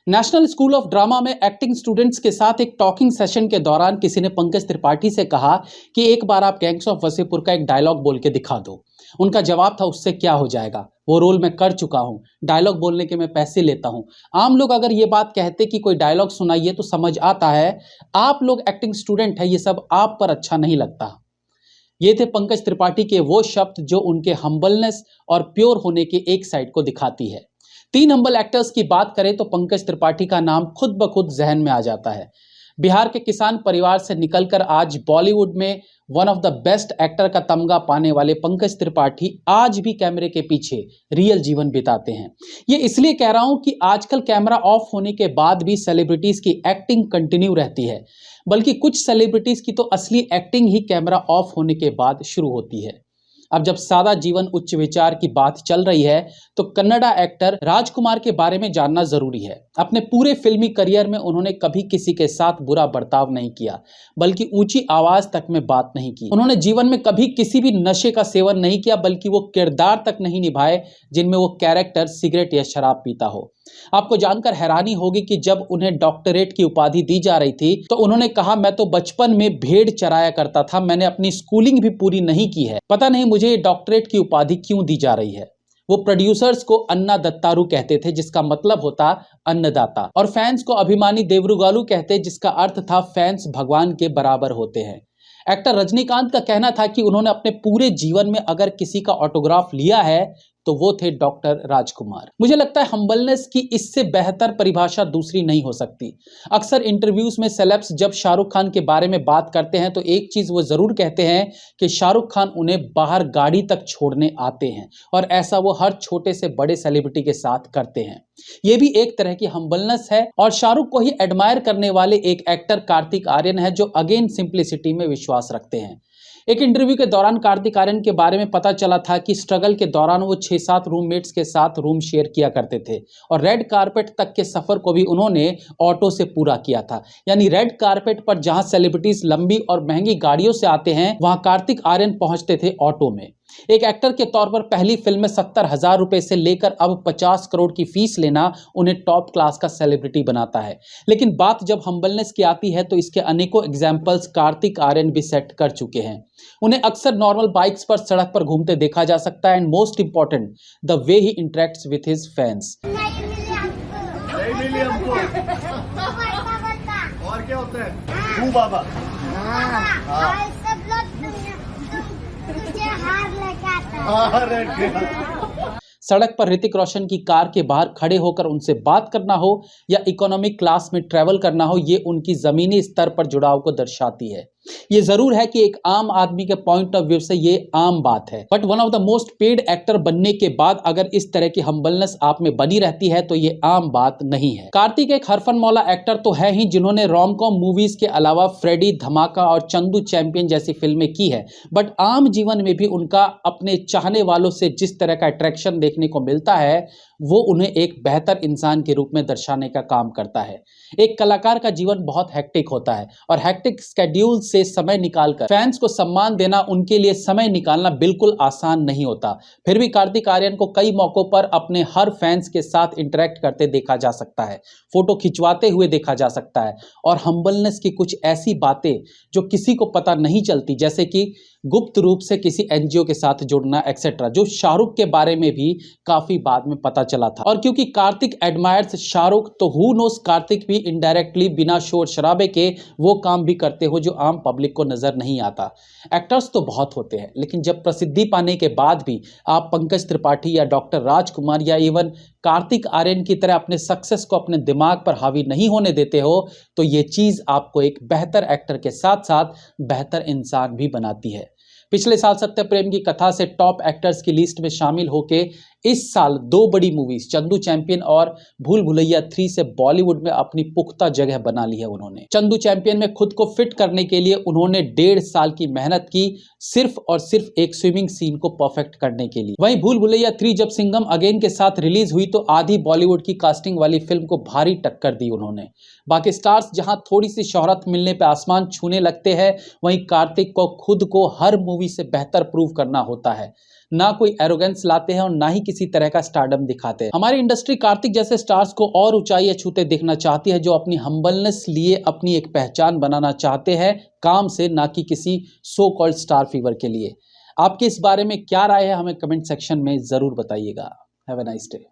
National school of drama में acting students के साथ एक टॉकिंग सेशन के दौरान किसी ने पंकज त्रिपाठी से कहा कि एक बार आप गैंग्स ऑफ वसेपुर का एक डायलॉग बोल के दिखा दो। उनका जवाब था, उससे क्या हो जाएगा, वो रोल मैं कर चुका हूँ, डायलॉग बोलने के मैं पैसे लेता हूँ। आम लोग अगर ये बात कहते कि कोई डायलॉग सुनाइए तो समझ आता है, आप लोग एक्टिंग स्टूडेंट है, ये सब आप पर अच्छा नहीं लगता। ये थे पंकज त्रिपाठी के वो शब्द जो उनके हम्बलनेस और प्योर होने के एक साइड को दिखाती है। तीन हम्बल एक्टर्स की बात करें तो पंकज त्रिपाठी का नाम खुद ब खुद जहन में आ जाता है। बिहार के किसान परिवार से निकलकर आज बॉलीवुड में one of the best actor का तमगा पाने वाले पंकज त्रिपाठी आज भी कैमरे के पीछे रियल जीवन बिताते हैं। ये इसलिए कह रहा हूं कि आजकल कैमरा ऑफ होने के बाद भी सेलिब्रिटीज की एक्टिंग कंटिन्यू रहती है, बल्कि कुछ सेलिब्रिटीज की तो असली एक्टिंग ही कैमरा ऑफ होने के बाद शुरू होती है। अब जब सादा जीवन उच्च विचार की बात चल रही है तो कन्नड़ा एक्टर राजकुमार के बारे में जानना जरूरी है। अपने पूरे फिल्मी करियर में उन्होंने कभी किसी के साथ बुरा बर्ताव नहीं किया, बल्कि ऊंची आवाज तक में बात नहीं की। उन्होंने जीवन में कभी किसी भी नशे का सेवन नहीं किया, बल्कि वो किरदार तक नहीं निभाए जिनमें वो कैरेक्टर सिगरेट या शराब पीता हो। आपको जानकर हैरानी होगी कि जब उन्हें डॉक्टरेट की उपाधि दी जा रही थी तो उन्होंने कहा, मैं तो बचपन में भेड़ चराया करता था, मैंने अपनी स्कूलिंग भी पूरी नहीं की है, पता नहीं मुझे ये डॉक्टरेट की उपाधि क्यों दी जा रही है। वो प्रोड्यूसर्स को अन्ना दत्तारू कहते थे, जिसका मतलब होता अन्नदाता, और फैंस को अभिमानी देवरुगालू कहते, जिसका अर्थ था फैंस भगवान के बराबर होते हैं। एक्टर रजनीकांत का कहना था कि उन्होंने अपने पूरे जीवन में अगर किसी का ऑटोग्राफ लिया है तो वो थे डॉक्टर राजकुमार। मुझे लगता है हम्बलनेस की इससे बेहतर परिभाषा दूसरी नहीं हो सकती। अक्सर इंटरव्यूज में सेलेब्स जब शाहरुख खान के बारे में बात करते हैं तो एक चीज वो जरूर कहते हैं कि शाहरुख खान उन्हें बाहर गाड़ी तक छोड़ने आते हैं, और ऐसा वो हर छोटे से बड़े सेलिब्रिटी के साथ करते हैं। ये भी एक तरह की हम्बलनेस है। और शाहरुख को ही एडमायर करने वाले एक एक्टर कार्तिक आर्यन है, जो अगेन सिंप्लिसिटी में विश्वास रखते हैं। एक इंटरव्यू के दौरान कार्तिक आर्यन के बारे में पता चला था कि स्ट्रगल के दौरान वो 6-7 रूममेट्स के साथ रूम शेयर किया करते थे, और रेड कारपेट तक के सफर को भी उन्होंने ऑटो से पूरा किया था। यानी रेड कारपेट पर जहां सेलिब्रिटीज लंबी और महंगी गाड़ियों से आते हैं, वहां कार्तिक आर्यन पहुंचते थे ऑटो में। एक एक्टर के तौर पर पहली फिल्म में 70,000 रुपए से लेकर अब 50 करोड़ की फीस लेना उन्हें टॉप क्लास का सेलिब्रिटी बनाता है। लेकिन बात जब हम्बलनेस की आती है तो इसके अनेकों एग्जाम्पल्स कार्तिक आर्यन भी सेट कर चुके हैं। उन्हें अक्सर नॉर्मल बाइक्स पर सड़क पर घूमते देखा जा सकता है, and most important, the way he interacts with his fans. और क्या होता है बाबा? सड़क पर ऋतिक रोशन की कार के बाहर खड़े होकर उनसे बात करना हो या इकोनॉमिक क्लास में ट्रैवल करना हो, ये उनकी जमीनी स्तर पर जुड़ाव को दर्शाती है। ये जरूर है कि एक आम आदमी के पॉइंट ऑफ व्यू से ये आम बात है, but one of the most paid actor बनने के बाद अगर इस तरह की हम्बलनेस आप में बनी रहती है तो ये आम बात नहीं है। कार्तिक एक हरफन मौला एक्टर तो है ही, जिन्होंने रोम-कॉम मूवीज के अलावा फ्रेडी, धमाका और चंदू चैंपियन जैसी फिल्में की है, बट आम जीवन में भी उनका अपने चाहने वालों से जिस तरह का अट्रैक्शन देखने को मिलता है वो उन्हें एक बेहतर इंसान के रूप में दर्शाने का काम करता है। एक कलाकार का जीवन बहुत हेक्टिक होता है, और हेक्टिक स्केड्यूल से समय निकालकर फैंस को सम्मान देना, उनके लिए समय निकालना बिल्कुल आसान नहीं होता। फिर भी कार्तिक आर्यन को कई मौकों पर अपने हर फैंस के साथ इंटरेक्ट करते देखा जा सकता है, फोटो खिंचवाते हुए देखा जा सकता है, और हम्बलनेस की कुछ ऐसी बातें जो किसी को पता नहीं चलती, जैसे कि गुप्त रूप से किसी एनजीओ के साथ जुड़ना एक्सेट्रा, जो शाहरुख के बारे में भी काफी बाद में पता चला था। और क्योंकि कार्तिक एडमायर्स शाहरुख, तो हु नोस कार्तिक भी इनडायरेक्टली बिना शोर शराबे के वो काम भी करते हो जो आम पब्लिक को नजर नहीं आता। एक्टर्स तो बहुत होते हैं, लेकिन जब प्रसिद्धि पाने के बाद भी आप पंकज त्रिपाठी या डॉक्टर राजकुमार या इवन कार्तिक आर्यन की तरह अपने सक्सेस को अपने दिमाग पर हावी नहीं होने देते हो, तो ये चीज आपको एक बेहतर एक्टर के साथ साथ बेहतर इंसान भी बनाती है। पिछले साल सत्य प्रेम की कथा से टॉप एक्टर्स की लिस्ट में शामिल होके इस साल 2 बड़ी मूवीज चंदू चैंपियन और भूल भुलैया 3 से बॉलीवुड में अपनी पुख्ता जगह बना ली है उन्होंने। चंदू चैंपियन में खुद को फिट करने के लिए उन्होंने 1.5 साल की मेहनत की, सिर्फ और सिर्फ एक स्विमिंग सीन को परफेक्ट करने के लिए। वहीं भूल भुलैया 3 जब सिंघम अगेन के साथ रिलीज हुई तो आधी बॉलीवुड की कास्टिंग वाली फिल्म को भारी टक्कर दी उन्होंने। बाकी स्टार्स जहां थोड़ी सी शोहरत मिलने पर आसमान छूने लगते हैं, वहीं कार्तिक को खुद को हर मूवी से बेहतर प्रूव करना होता है। ना कोई एरोगेंस लाते हैं और ना ही किसी तरह का स्टारडम दिखाते हैं। हमारी इंडस्ट्री कार्तिक जैसे स्टार्स को और ऊंचाई छूते देखना चाहती है, जो अपनी हम्बलनेस लिए अपनी एक पहचान बनाना चाहते हैं काम से, ना कि किसी सो कॉल्ड स्टार फीवर के लिए। आपके इस बारे में क्या राय है, हमें कमेंट सेक्शन में जरूर बताइएगा। Have a nice day.